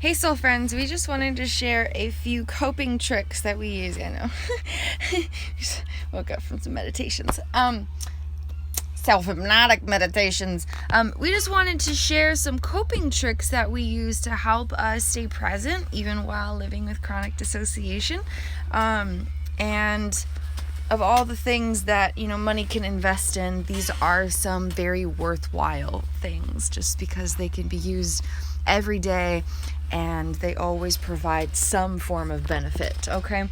Hey soul friends, we just wanted to share a few coping tricks that we use. I know. Just woke up from some meditations. Self-hypnotic meditations. We just wanted to share some coping tricks that we use to help us stay present even while living with chronic dissociation. And of all the things that, money can invest in, these are some very worthwhile things just because they can be used every day and they always provide some form of benefit, okay?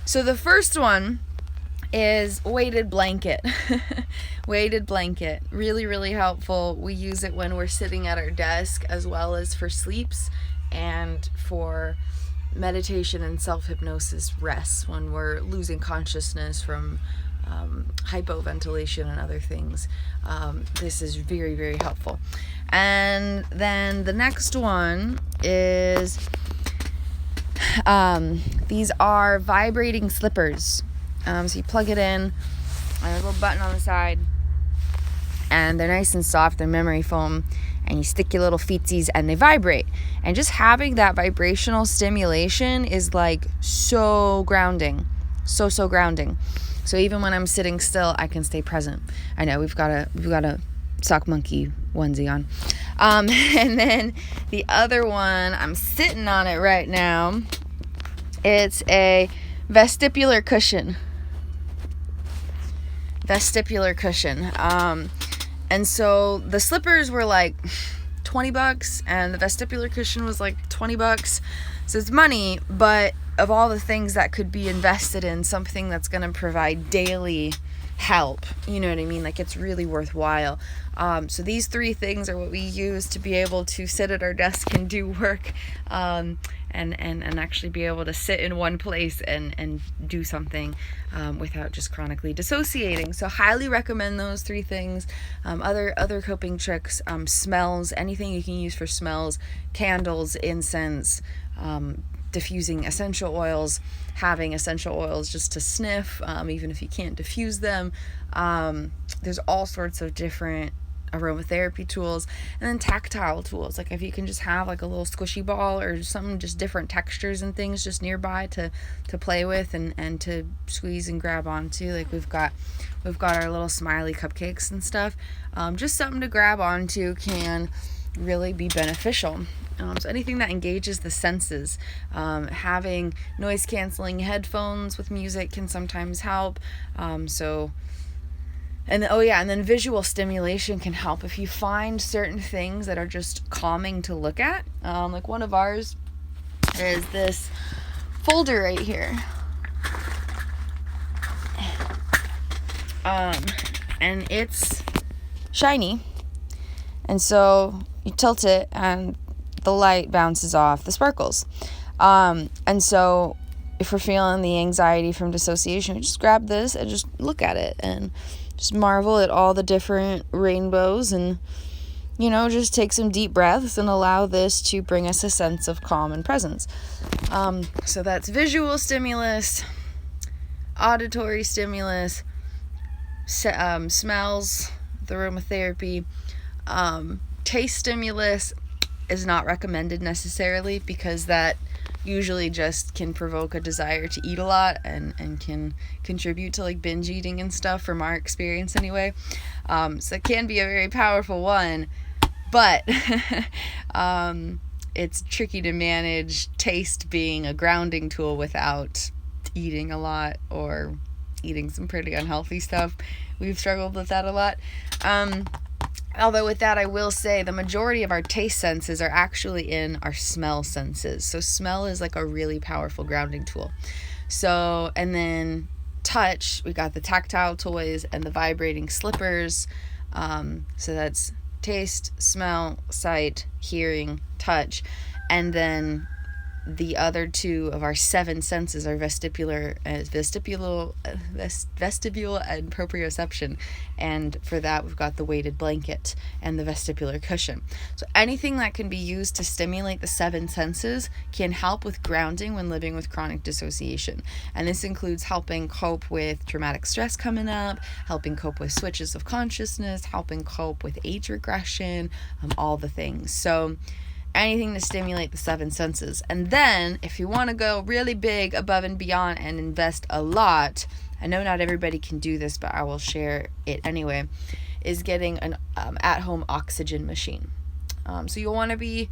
So the first one is weighted blanket. Weighted blanket, really, really helpful. We use it when we're sitting at our desk as well as for sleeps and for meditation and self-hypnosis rests when we're losing consciousness from hypoventilation and other things. This is very, very helpful. And then the next one is these are vibrating slippers. So you plug it in, there's a little button on the side, and they're nice and soft, they're memory foam, and you stick your little feetsies and they vibrate. And just having that vibrational stimulation is like so grounding. So grounding. So even when I'm sitting still, I can stay present. I know we've got a sock monkey onesie on. And then the other one, I'm sitting on it right now. It's a vestibular cushion. And so the slippers were like $20 and the vestibular cushion was like $20. So it's money, but of all the things that could be invested in something that's going to provide daily help, you know what I mean? Like it's really worthwhile. So these three things are what we use to be able to sit at our desk and do work, and actually be able to sit in one place and do something without just chronically dissociating. So highly recommend those three things. Other coping tricks, smells, anything you can use for smells, candles, incense, diffusing essential oils, having essential oils just to sniff, even if you can't diffuse them. There's all sorts of different aromatherapy tools, and then tactile tools, like if you can just have like a little squishy ball or something, just different textures and things just nearby to play with and to squeeze and grab onto. Like we've got our little smiley cupcakes and stuff. Just something to grab onto can really be beneficial. So anything that engages the senses, having noise canceling headphones with music can sometimes help. And then visual stimulation can help if you find certain things that are just calming to look at. Like one of ours is this folder right here. And it's shiny. And so you tilt it and the light bounces off the sparkles. And so if we're feeling the anxiety from dissociation, we just grab this and just look at it and just marvel at all the different rainbows and, just take some deep breaths and allow this to bring us a sense of calm and presence. So that's visual stimulus, auditory stimulus, smells, the aromatherapy. Taste stimulus is not recommended necessarily because that usually just can provoke a desire to eat a lot and can contribute to like binge eating and stuff from our experience anyway. So it can be a very powerful one, but it's tricky to manage taste being a grounding tool without eating a lot or eating some pretty unhealthy stuff. We've struggled with that a lot. Although with that, I will say the majority of our taste senses are actually in our smell senses. So smell is like a really powerful grounding tool. So, and then touch, we got the tactile toys and the vibrating slippers. So that's taste, smell, sight, hearing, touch. And then the other two of our seven senses are vestibule and proprioception, and for that we've got the weighted blanket and the vestibular cushion. So anything that can be used to stimulate the seven senses can help with grounding when living with chronic dissociation, and this includes helping cope with traumatic stress coming up, helping cope with switches of consciousness, helping cope with age regression, all the things. So anything to stimulate the 7 senses. And then if you want to go really big above and beyond and invest a lot, I know not everybody can do this, but I will share it anyway, is getting an at-home oxygen machine. So you'll want to be,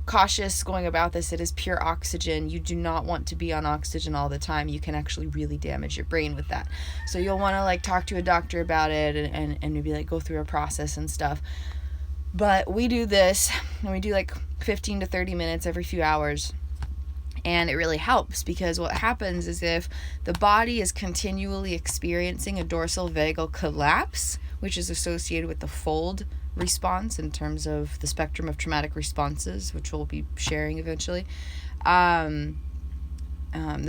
cautious going about this. It is pure oxygen. You do not want to be on oxygen all the time. You can actually really damage your brain with that. So you'll want to talk to a doctor about it and maybe go through a process and stuff. But we do this, and we do 15 to 30 minutes every few hours. And it really helps, because what happens is if the body is continually experiencing a dorsal vagal collapse, which is associated with the fold response in terms of the spectrum of traumatic responses, which we'll be sharing eventually. The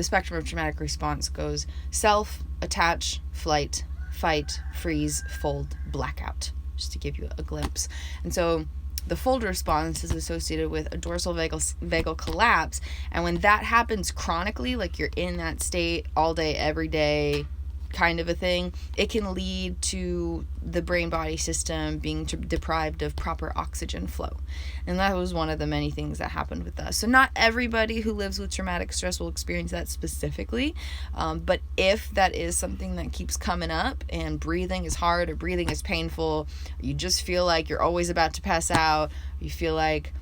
spectrum of traumatic response goes self, attach, flight, fight, freeze, fold, blackout, just to give you a glimpse. And so the fold response is associated with a dorsal vagal collapse, and when that happens chronically, you're in that state all day, every day, kind of a thing, it can lead to the brain-body system being deprived of proper oxygen flow. And that was one of the many things that happened with us. So not everybody who lives with traumatic stress will experience that specifically, but if that is something that keeps coming up and breathing is hard or breathing is painful, or you just feel like you're always about to pass out, you feel like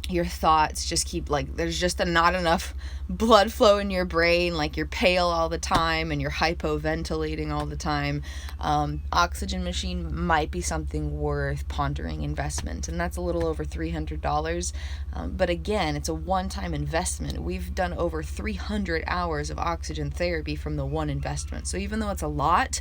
your thoughts just keep there's just not enough blood flow in your brain, you're pale all the time and you're hypoventilating all the time, oxygen machine might be something worth pondering investment. And that's a little over $300, but again, it's a one-time investment. We've done over 300 hours of oxygen therapy from the one investment. So even though it's a lot,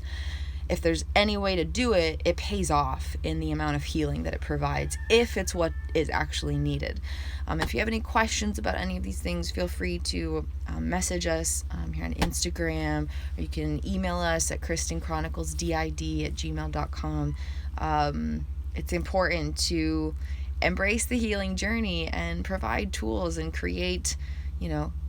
if there's any way to do it, it pays off in the amount of healing that it provides, if it's what is actually needed. If you have any questions about any of these things, feel free to message us here on Instagram, or you can email us at kristenchroniclesdid@gmail.com. It's important to embrace the healing journey and provide tools and create,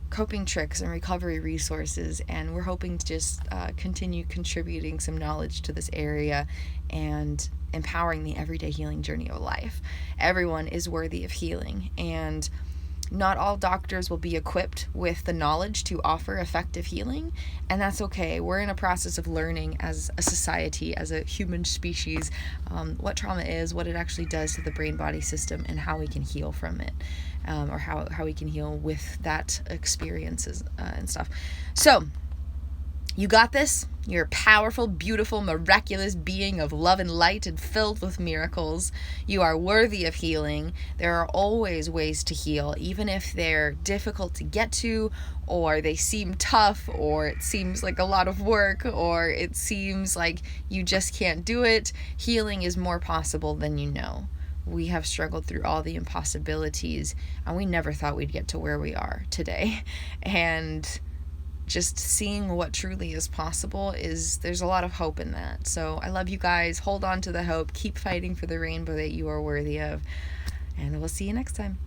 coping tricks and recovery resources, and we're hoping to just continue contributing some knowledge to this area and empowering the everyday healing journey of life. Everyone is worthy of healing, and not all doctors will be equipped with the knowledge to offer effective healing, and that's okay. We're in a process of learning as a society, as a human species, what trauma is, what it actually does to the brain-body system, and how we can heal from it, or how we can heal with that experiences and stuff. So, you got this. You're a powerful, beautiful, miraculous being of love and light and filled with miracles. You are worthy of healing. There are always ways to heal, even if they're difficult to get to, or they seem tough, or it seems like a lot of work, or it seems like you just can't do it. Healing is more possible than you know. We have struggled through all the impossibilities, and we never thought we'd get to where we are today. And just seeing what truly is possible there's a lot of hope in that. So I love you guys. Hold on to the hope. Keep fighting for the rainbow that you are worthy of. And we'll see you next time.